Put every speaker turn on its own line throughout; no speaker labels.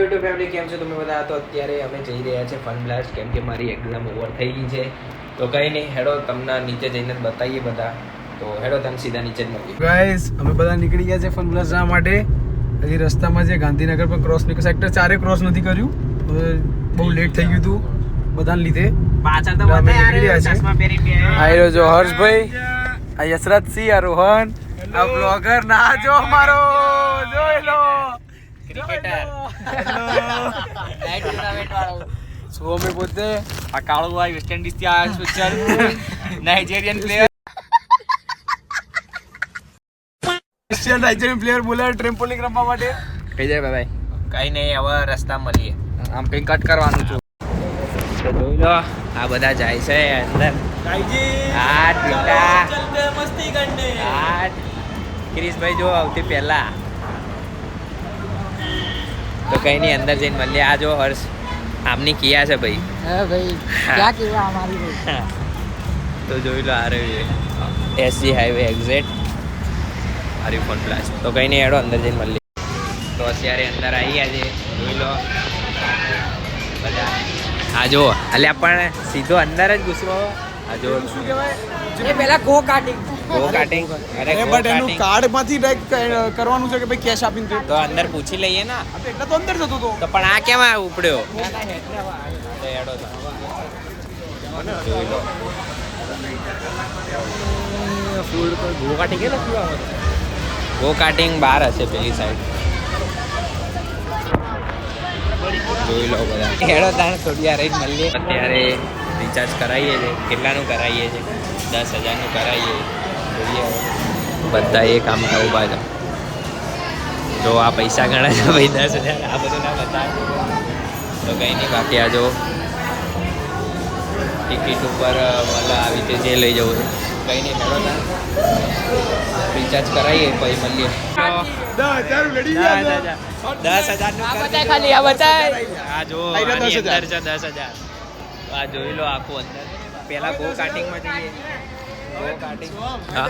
YouTube family કેમ છો તમે બધા? તો અત્યારે અમે જઈ રહ્યા છે ફન બ્લાસ્ટ કેમ કે મારી એક્ઝામ ઓવર થઈ ગઈ છે. તો કંઈ નહીં, હેડો તમને નીચે જઈને બતાવીએ બધા. તો હેડો તમે સીધા નીચે જ મળીએ.
ગાઈસ અમે બધા નીકળી ગયા છે ફન બ્લાસ્ટ જવા માટે. હજી રસ્તામાં જે ગાંધીનગર પર ક્રોસ નહીં, સેક્ટર 4 ક્રોસ નથી કર્યું. બહુ લેટ થઈ ગયું હતું બધાને લીધે.
પાછળ તો બધા ચશ્મા પહેરી બે
આયરો જો હર્ષભાઈ, આ યશરત સિંહ, આ રોહન, આ બ્લોગર ના જો અમારો જોઈ લો
ક્રિકેટર નાઇટ ટુર્નામેન્ટ વાળો
સો મે પોતે
આ કાળો ભાઈ વેસ્ટ ઇન્ડિઝ થી આ special Nigerian player
Nigerian player બોલાય ટ્રેમ્પોલિંગ રમવા માટે.
કઈ જાય ભાઈ? કઈ નહીં, હવે રસ્તા મળીએ. આમ કઈ કટ કરવાનું છું. તો જોઈ લો આ બધા જાય છે અંદર. હા ટીટા મસ્તી કરને. હા ક્રિશભાઈ જો આવતી પહેલા. તો કઈ નહીં, અંદર જઈને મળીએ. આ જો હર્ષ આમની કિયા છે ભાઈ.
હા ભાઈ, ક્યાં કેવા અમારી ભાઈ.
તો જોઈ લો આ રહ્યું એસજી હાઈવે એક્ઝેટ આર્યુ ફન બ્લાસ્ટ. તો કઈ નહીં, હેડો અંદર જઈને મળીએ. તો અત્યારે અંદર આવી ગયા છે, જોઈ લો બધા. હા જો અલ્યા પણ સીધો અંદર જ ઘૂસવો. આ જો
શું કહેવાય
એ પહેલા ગો કાર્ટિંગ.
ગો કાર્ટિંગ. અરે ગો
બટ એનું
કાર્ટિંગ
કાર્ડ માંથી ડાયરેક્ટ કરવાનું છે કે ભાઈ કેશ આપીને દે.
તો અંદર પૂછી લઈએ ને.
એટલે તો અંદર જતો હતો.
તો પણ આ કેમ ઉપડ્યો? તો હેડો તો. જોઈ લો ફૂડ પર ગો કાર્ટિંગ ગો કાર્ટિંગ બહાર હશે પેલી સાઈડ. જોઈ લો બધા. હેડો તાણે થોડી વાર રહી મળીએ. અત્યારે રિચાર્જ કરાવીએ છીએ. કેટલાનું કરાવીએ છીએ? 10,000નું કરાવીએ. જોઈએ બધા એ કામ ઉભા છે. જો આ પૈસા ગણા છે ભાઈ, 10,000. આ બધું ના બતાવે તો કંઈ નહીં. બાકી આ જો ટિકિટ ઉપર મતલબ આવી રીતે જે લઈ જવું છે કંઈ નહીં. હેડો તાણે રિચાર્જ કરાવીએ પછી મળીએ.
10,000 લડી ગયા.
10,000નું
બતાય ખાલી, આ બતાય.
આ જો આની અંદર છે 10,000. આ જોઈ લો આખું અંદર. પહેલા ગો કાર્ટિંગમાં જઈએ. ગો કાર્ટિંગ હા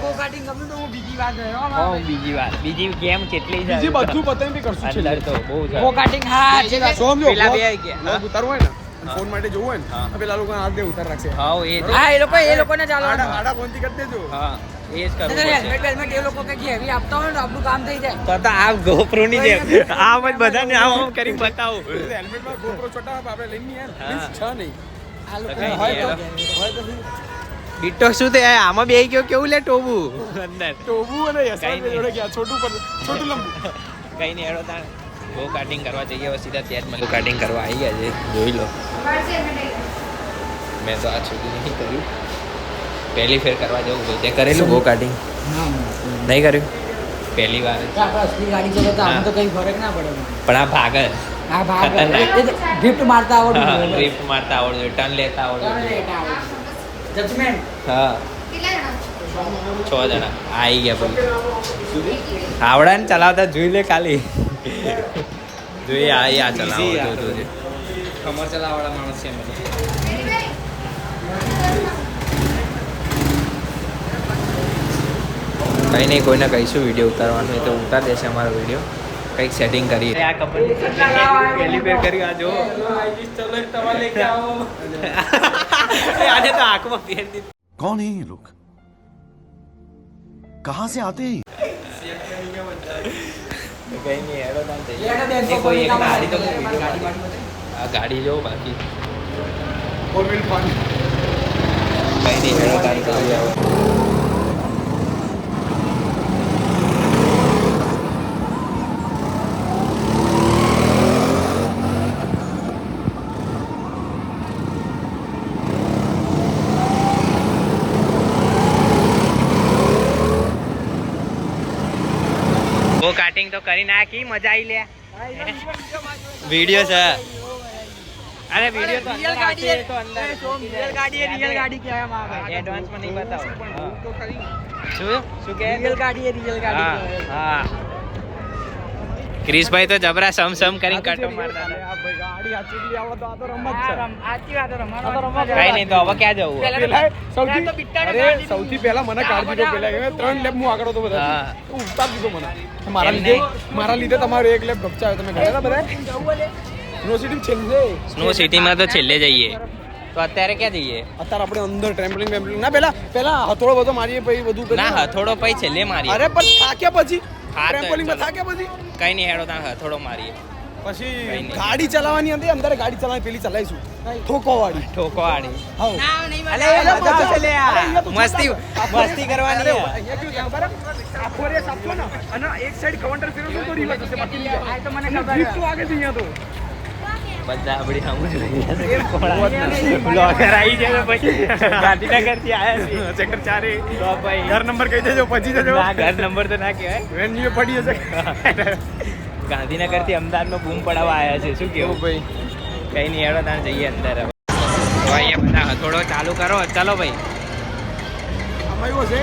ગો કાર્ટિંગ ગમ્યું તો હું બીજી વાર ગયો.
બીજી વાત, બીજી ગેમ કેટલી છે
બીજી બધું પતંગ બી કરશું
અંદર તો બહુ છે.
ગો કાર્ટિંગ હા છે.
સોમ જો
પેલા બે આવી ગયા.
લોગ ઉતારવો હોય ને, ફોન માટે જોવું હોય ને,
હા.
પેલા લોકો હાથ દે ઉતાર રાખશે.
હા એ જ.
હા એ લોકોને ચાલવાનું.
આડા ફોનથી કરી દેજો.
હા એ જ કરવું
હેલ્મેટ
પડશે.
બેલ્મેટ એ લોકો કઈ હેવી આપતા હોય ને તો આપણું કામ થઈ જાય.
તો આ GoPro ની જેમ આમ જ બધાને આમ આમ કરી બતાવું.
હેલ્મેટમાં GoPro છોટા આપણે લઈને યાર
હા.
મીન્સ છ નહીં.
આ લોકો
કઈ
હોય
નહીં,
તો
હોય તો
બીટો શું તે આમાં બે ગયો કેવું લે ટોબું અંદર.
ટોબુ અને
કઈ
યશવંત
નહીં.
જોડે ગયા છોટું પર છોટું લંબુ.
કઈ નહીં, હેડો તાણ ગો કાર્ટિંગ કરવા જઈએ. હવે સીધા ત્યાં જ ગો કાર્ટિંગ કરવા આવી ગયા છે. જોઈ લો મેં તો આજ સુધી નહીં કર્યું. પહેલી ફેર કરવા જવું ભાઈ. તે કરેલું ગો કાર્ટિંગ? નહીં કર્યું, પહેલી વાર જ.
આપણે અસલી ગાડી ચલાવતા તો આમાં તો કઈ ફરક ના પડે.
પણ આ ભાગ જ
આ ભાગ
ખતરનાક.
ડ્રિફ્ટ મારતા આવડતું જોઈએ.
ડ્રિફ્ટ મારતા આવડતું જોઈએ, ટર્ન લેતા આવડતું જોઈએ.
જજમેન્ટ.
હા 6 જણા આવી ગયા ભાઈ. આવડે ને ચલાવતા જોઈ લે ખાલી. જોઈએ આ ચલાવો જોજો.
કમર ચલાવવાળા માણસ છે.
કંઈ નહીં, કોઈને કહીશું વિડીયો ઉતારવાનું હોય તો ઉતાર દેશે અમારો વિડીયો. કંઈક સેટિંગ કરીએ. આ કપડ પહેલી ફેર કર્યું. આ જો આને તો આંખમાં ફેર દીધું.
कौन है ये लोग कहाँ से आते हैं
કઈ નહીં, હેડો તાન જઈએ. કોઈ એક ગાડી તો આ ગાડી જો બાકી
ફોર વ્હીલ ફન.
કઈ નહીં, હેડો તાન જઈએ હવે. ગો કાર્ટિંગ તો કરી નાખી, મજા આવી લે. વિડિયો છે. અરે વિડિયો તો
રિયલ ગાડી
અંદર તો અંદર
રિયલ ગાડી કહેવામાં આવે.
એડવાન્સ માં નહીં બતાવો. શું શું કહે?
રિયલ ગાડી
હા હા ક્રિશભાઈ તો જબરા સમ કરીને કટો મારતા હતા.
આ ભાઈ ગાડી હાચુકલી આવડે તો આ તો રમત છે.
આજી વાત રમવા
કઈ નહીં તો હવે ક્યાં જવું?
પેલા સૌથી પહેલા મને કાઢી દીધો પેલા 3 લેબ હું આગળ હતો બધા
હા.
ઉતાર દીધો મને
એમ નહીં.
મારા લીધે તમારો એક લેબ ગપચાયો તમે ગયા બધા યુનિવર્સિટી છેલ્લે
સ્નો સિટીમાં તો છેલ્લે જઈએ તો અત્યારે ક્યાં જઈએ?
અત્યારે આપણે અંદર ટ્રેમ્પલિંગ વેમ્પલિંગ ના પેલા હથોડો બધો મારીએ પછી બધું કરીએ.
ના હથોડો પછી છેલ્લે મારીએ.
અરે પણ થાક્યા પછી
હા, તો
ટ્રેમ્પોલિંગ માં
ચાલો.
થાક્યા પછી
કઈ નહીં હેડો ત્યાં હથોડો મારીએ.
પછી
કઈ નહીં.
ગાડી ચલાવવાની હતી અંદર ગાડી ચલાવવાની પેલી ચલાવીશું ઠોકો વાળી
ઠોકો આડી.
હાઉ
અલે મજા આવશે લે આ. મસ્તી કરવાની
અરે
છે.
અહીંયા કેવું છે ખબર હે? આખો રેસ આપશો ને અને એક સાઈડ કવન્ટર ફેરવશો તો રિવર્સ થશે બાકી નહીં જાય.
તો મને
અને
ખબર
drift તો આગે છે અહીંયા તો
બધા આપણી સામે જ રહી ગયા છે. બ્લોગર આવી છે તો પછી ગાંધીનગરથી આવ્યા છે.
સેક્ટર 4
તો ભાઈ
ઘર નંબર કહી દેજો પછી જજો
ના ઘર નંબર તો ના કહેવાય.
વેન ની પડી જશે
ગાંધીનગરથી અમદાવાદનો બૂમ પડાવવા આવ્યા છે. શું કેવું
ભાઈ
કઈ નહીં હેડો ત્યાં જઈએ અંદર હવે. તો અહીંયા બધા હથોડો ચાલુ કરો. ચાલો ભાઈ.
આમાં એવું હશે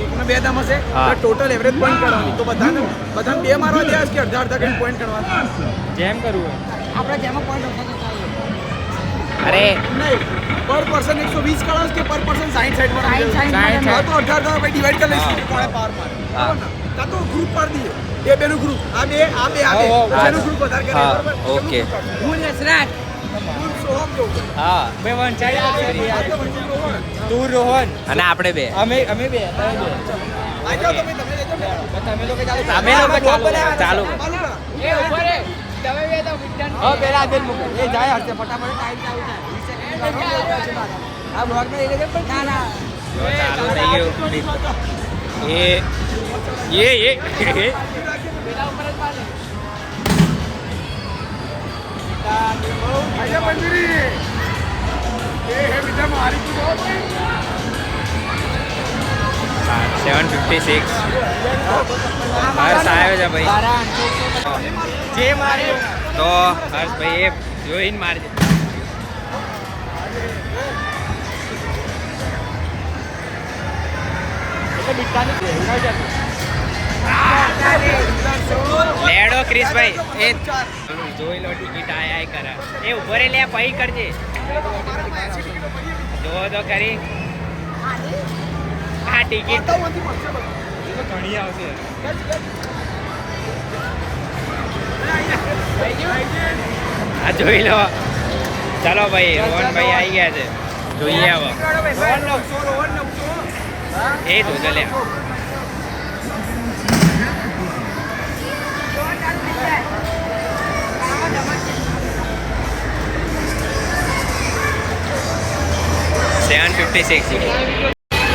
એકને બે દામ હશે
હા.
તો ટોટલ એવરેજ પોઈન્ટ કરવાની તો બધાને બે મારવા દે કે અડધા અડધા કરીને પોઈન્ટ કરવાના
જેમ કરવું
આપણે જેમાં પોઈન્ટ રખો તો ચાલે.
અરે
નહીં પર પર્સન 120 કળાશ કે પર પર્સન 60 60 માં
60
હા તો અડધા અડધા ભાઈ ડિવાઈડ કરી લઈશું કોણે પાર મારે
હા.
બરાબર ને? કાં તો ગ્રુપ પાડી દઈએ બે નું ગ્રુપ આ બે
હા,
બેનું ગ્રુપ વધારે કરે
હા,
બરાબર?
ઓકે.
કેમનું group કરશે?
હું યશરાજ
ગ્રુપ સોહમ જોવું.
હા
બે વન
આ તો પછી રોહન.
તું રોહન
અને આપણે બે
અમે બે
આ જાઓ તમે લેજો ને.
તમે લોકો ચાલુ
અમે લોકો ચાલુ ચાલુ કર.
ચાલુ કરો.
એ ઉપર રે તમે બે તો વિટન હા પેલા બેન મૂકો એ જાય હશે ફટાફટ ટાઈમ ચાલુ થાય 20 સેકન્ડ આ બ્લોગ માં લઈ લેજો પણ ના
તો ચાલુ થઈ ગયું. એ
પેલા ઉપર જ પાડે
આજા મંજૂરી એ હે બીજા મારી તું બહુ
756 હર્ષ આવ્યો છે ભાઈ.
જે માર્યો
તો હર્ષ ભાઈ એ જોઈને મારજે.
એટલે બિટ્ટાની
લેડો ક્રિશભાઈ એ જોઈ લો ટિકિટ આય કરે એ ઉભો રે લે પહી કરજે. જો તો કરી આ ટિકિટ
ઘણી આવશે
આ જોઈ લો. ચાલો ભાઈ રોહનભાઈ આવી ગયા છે. જોઈએ હવે એ જોજો લે.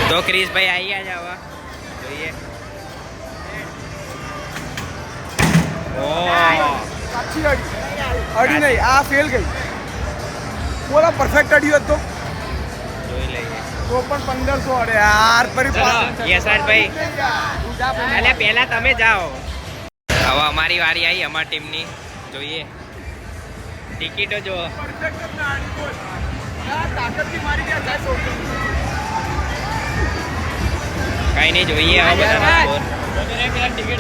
તો ક્રિશભાઈ આવી ગયા છે હવે જોઈએ.
સાચી અડી નહીં આ ફેલ ગઈ બોલા પરફેક્ટ અડ્યું હતો
જોઈ લઈએ.
તો પણ 1500 અડે યાર ફરી
ચલો યશરાજભાઈ એટલે પહેલા તમે જાઓ. હવે અમારી વારી આવી અમારી ટીમની. જોઈએ ટિકિટો જો. કઈ નહીં જોઈએ હવે બધાનો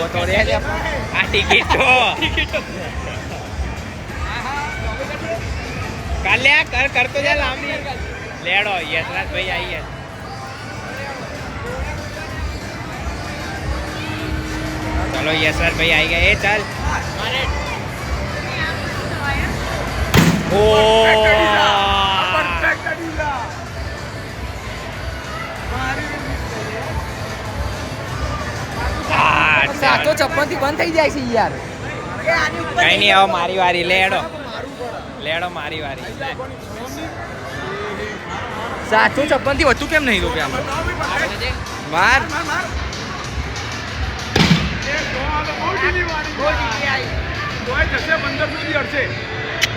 સ્કોર. આ ટિકિટ જો કાલે આ કરતો જા લાંબી. લેડો યશરાજભાઈ આવી ગયા. ચલો યશરાજભાઈ આવી ગયા. એ ચાલ. ઓ
સાતો 56 થી બંધ થઈ જાય છે યાર
કઈ નહીં હવે મારી વારી. લેડો લેડો મારી વારી.
756 થી વધુ કેમ નહીં રૂપિયા
માર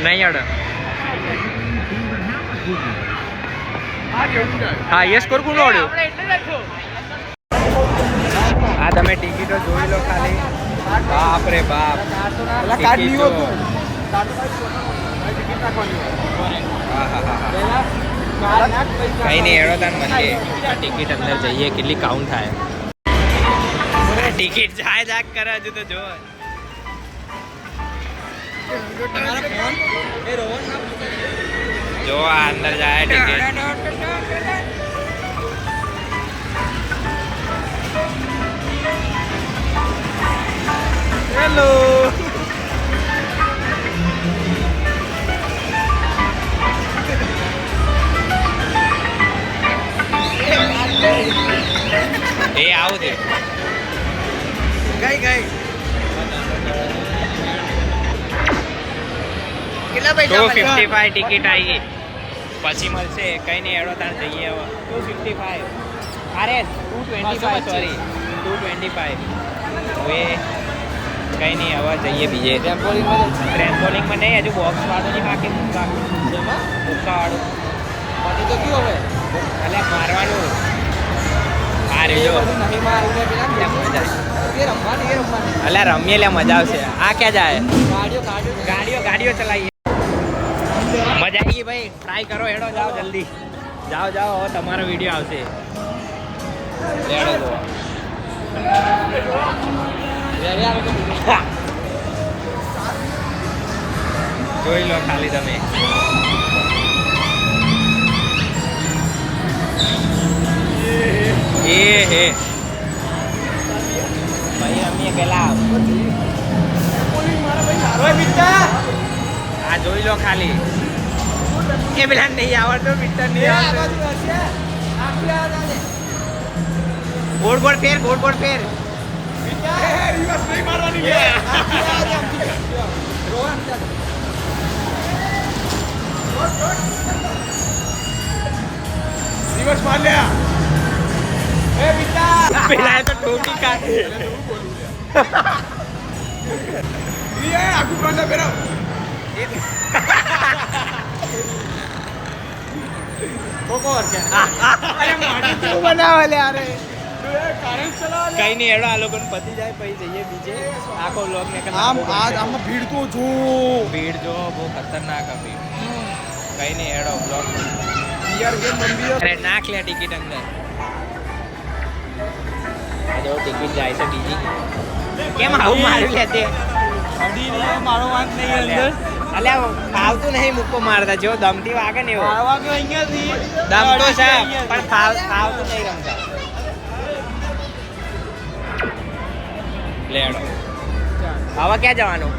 નહીં અડે.
હા યસ કોર કોનો ઓડ્યો
આ તમે ટિકિટો જોઈ લો ખાલી. બાપ રે બાપ.
પેલા કાર્ડ નહીં
ટિકિટો.
હોતું
કઈ નહીં હેડો તાર મળીએ. આ ટિકિટ અંદર જઈએ કેટલી કાઉન્ટ થાય. ટિકિટ જાય જાગ કરે હજુ તો જો. જો આ અંદર જાય ટિકિટ
હેલો
એ આવું છે
ગઈ કેટલા પૈસા
255 ટિકિટ આવી ગઈ પછી મળશે કઈ નહીં એડો તાણ જઈએ હવે 255 અરે 225 સોરી 225 હવે કઈ નહીં હવે જઈએ બીજે ટ્રેમ્પોલિંગમાં નહીં હજુ બોક્સ વાળું નહીં બાકી મુક્કા વાળું
પછી તો કયું હવે
એટલે મારવાનું આ રેજો
નહીં મારું ને પેલા
મજા
એ રમવાની
અલ્યા રમીએ લે મજા આવશે આ ક્યાં જાય
ગાડીઓ
ગાડીઓ ચલાવીએ મજા આવી ગઈ ભાઈ ટ્રાય કરો હેડો જાઓ જલ્દી જાઓ હવે તમારો વિડીયો આવશે હેડો જોઈ લો ખાલી તમે એ હે ભાઈ રમીએ પેલા આ જોઈ લો ખાલી એ પેલા નહીં આવડતો મીટર નહીં આવડતો ગોળ ફેર
દિવસ માર લ્યા
પેલા તો ટોપી કાઢે
આખું કાંડા ફેરવ બનાવે લે અરે
કઈ નહીં હેડો આ લોકોને પતી જાય પછી જઈએ બીજે આખો વ્લોગ ને
આમાં ભીડ તો જો
ભીડ જો બહુ ખતરનાક ભીડ કઈ નહીં હેડો વ્લોગ અરે નાખ લે ટિકિટ અંદર આ જો ટિકિટ જાય છે બીજી કેમ આવું મારી લે તે
મારો વાંક નહીં અંદર
અલ્યા ફાવતું નહીં મુક્કો મારતા જો દમથી વાગે ને એવો
વાગ્યો અહીંયાથી
દમ તો છે પણ ફાવતું નહીં રમતા લેડો હવે ક્યાં જવાનું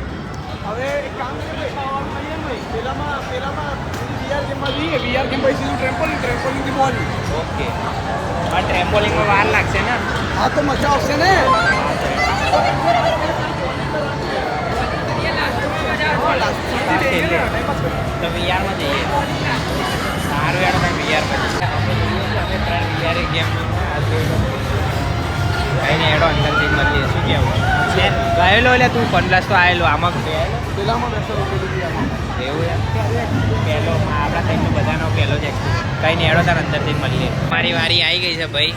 હવે એક કામ કરીએ પેલામાં VR ગેમમાં જઈએ VR ગેમ પછી સીધું ટ્રેમ્પોલિંગ થી બોલ
ઓકે પણ ટ્રેમ્પોલિંગમાં વાર લાગશે ને
હા તો મજા આવશે ને
તો વીઆરમાં જઈએ સારું યાર અમે વીઆર પછી અમે ત્રણ વીઆર ગેમ કઈ નહીં એડો અંદરથી મળીએ શું કેવું ગયેલો એટલે તું પંડલાસ તો આવેલો આમાં
પેલામાં બેસો
એવું પહેલો આપણા સાઈડનો બધાનો પહેલો જ એક્સપિરિયન્સ કઈ નહીં એડો તાર અંદરથી મળીએ મારી વારી આવી ગઈ છે ભાઈ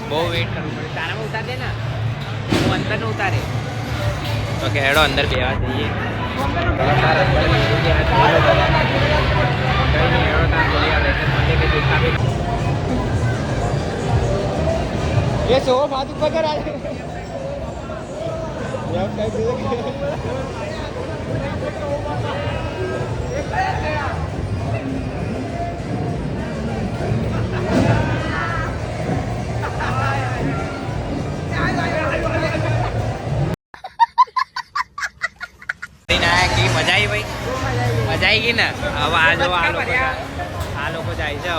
બહુ વેઇટ કરવું પડે તારામાં ઉતાર દે ને હું અંદરનો ઉતારે તો કે હેડો અંદર બેવા જઈએ
ये सो बात पकड़ आ
મજા આવી ભાઈ મજા આવી ગઈ ને હવે આ જો આ લોકો જાય છે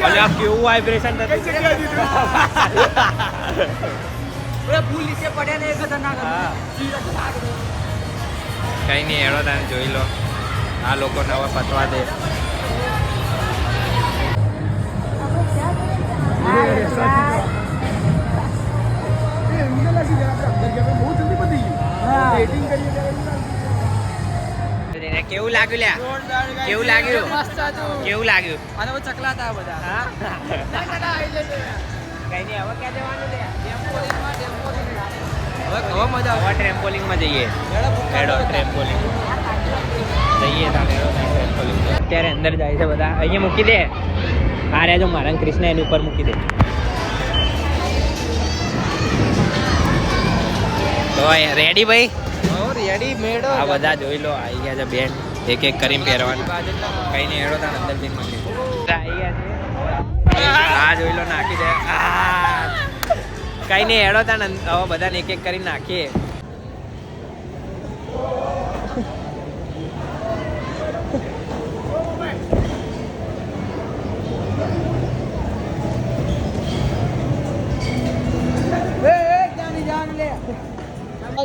હવે કેવું વાઇબ્રેશન
फूल नीचे पड़े ने खतरनाक
કઈ નહીં હેડો તાને જોઈ લો આ લોકોને હવે પતવા દે કેવું લાગ્યું લ્યા કેવું લાગ્યું કેવું લાગ્યું
અને वो चकला था બધા
હા કઈ નહીં હવે ક્યાં જવાનું લે
હવે કવા મજા
હવે ટ્રેમ્પોલિંગમાં જઈએ હેડો ટ્રેમ્પોલિંગ જઈએ ટ્રેમ્પોલિંગ અત્યારે અંદર જાય છે બધા અહીંયા મૂકી દે આ રહ્યા જો મારા કૃષ્ણ એની ઉપર મૂકી દે તો રેડી ભાઈ આ બધા જોઈ લો આવી ગયા છે બેન એક એક કરીને પહેરવાનું કઈ નહીં હેડો તાર અંદર જઈને આવી ગયા છે આ જોઈ લો નાખી દે કઈ નહીં હેડો તાર હવે બધાને એક એક કરીને નાખીએ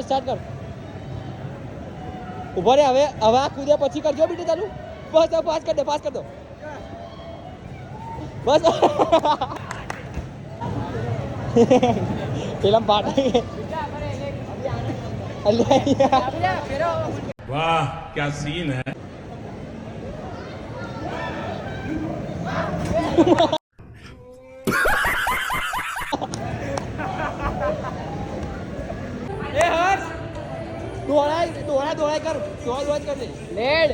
સ્ટાર્ટ કર ઉભો રે હવે આ કૂદ્યા પછી કરજો બેટા ચાલુ બસ પાસ કર દો બસ પેલા પાટ
वाह क्या सीन है
દોડાય કર દોડાય કર દે લેડ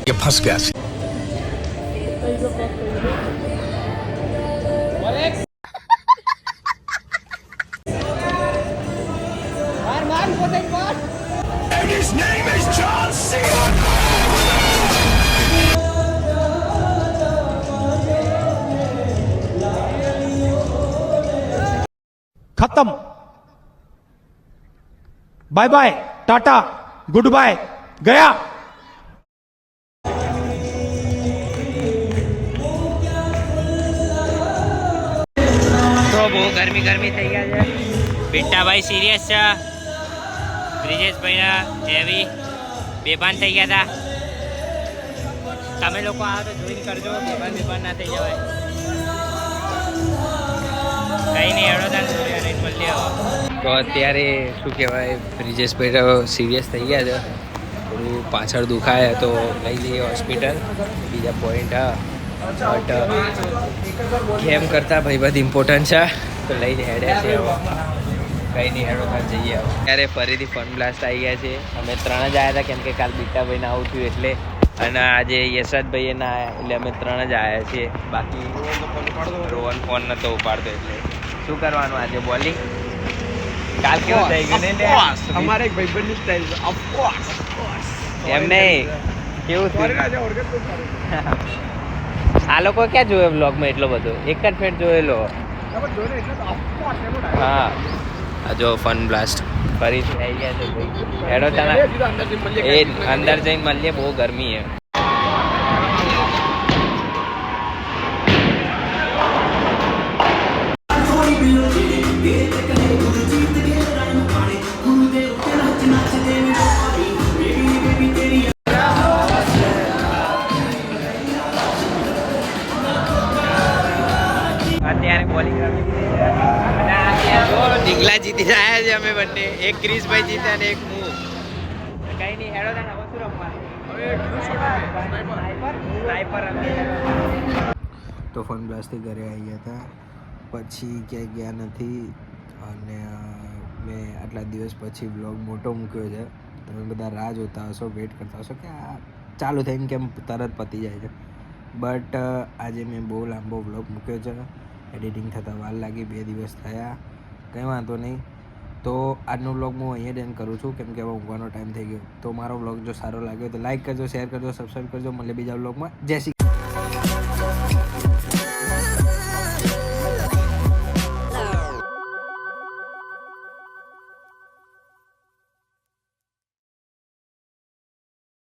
ये फंस गया
માર પોતે માર
His name is John Cena.
खत्म बाय बाय टाटा गुड बाय गया
તો બહુ ગરમી થઈ ગયા છે બિટ્ટાભાઈ સિરિયસ છે બ્રિજેશભાઈના એવી બેભાન થઈ ગયા હતા તમે લોકો આવો તો જોઈન કરજો બેભાન ના થઈ જવાય કઈ નહીં હેડો તાર મળીએ તો અત્યારે શું કહેવાય બ્રિજેશભાઈ સિરિયસ થઈ ગયા છે થોડું પાછળ દુખાય તો લઈ જઈએ હોસ્પિટલ બીજા પોઈન્ટ બટ ગેમ કરતાં ભાઈ બધી ઇમ્પોર્ટન્ટ છે તો લઈને હેડે છે કંઈ નહીં હેડો કાલ જઈએ ત્યારે ફરીથી ફન બ્લાસ્ટ આવી ગયા છે અમે 3 જ આવ્યા હતા કેમ કે કાલ બીટાભાઈને આવું થયું એટલે અને આજે યશરાજભાઈએ ના એટલે અમે 3 જ આવ્યા છીએ બાકી રોહન ફોન નહોતો ઉપાડતો એટલે શું કરવાનું આજે બોલિંગ કાલ કેવું થઈ ગયું ને
અમારે એક ભાઈબંધની સ્ટાઇલ છે ઓફકોર્સ
એમ નહીં કેવું થયું આ લોકો ક્યાં જોયો બ્લોગમાં એટલો બધો એક જ ફેટ જોયેલો હા આ જો ફન બ્લાસ્ટ ફરીથી આવી ગયા છે ભાઈ હેડો તારા એ અંદર જઈને મળીએ બહુ ગરમી છે અત્યારે બોલિંગ ઢીંગલા જીતી રહ્યા છે અમે બંને એક ક્રિશભાઈ જીત્યા અને એક હું કઈ નહીં હેડો હવે શું રમવાનું તો ફન બ્લાસ્ટથી ઘરે આવી ગયા હતા પછી ક્યાંય ગયા નથી અને મેં આટલા દિવસ પછી બ્લોગ મોટો મૂક્યો છે તમે બધા રાહ જોતા હશો વેઇટ કરતા હશો કે આ ચાલુ થઈને કેમ તરત પતી જાય છે બટ આજે મેં બહુ લાંબો બ્લોગ મૂક્યો છે એડિટિંગ થતાં વાર લાગી 2 દિવસ થયા કંઈ વાંધો નહીં તો આજનો બ્લોગ હું અહીંયા જ એન્ડ કરું છું કેમ કે હવે ઊંઘવાનો ટાઈમ થઈ ગયો તો મારો બ્લોગ જો સારો લાગ્યો તો લાઈક કરજો શેર કરજો સબસ્ક્રાઈબ કરજો મળીએ બીજા બ્લોગમાં જય શ્રી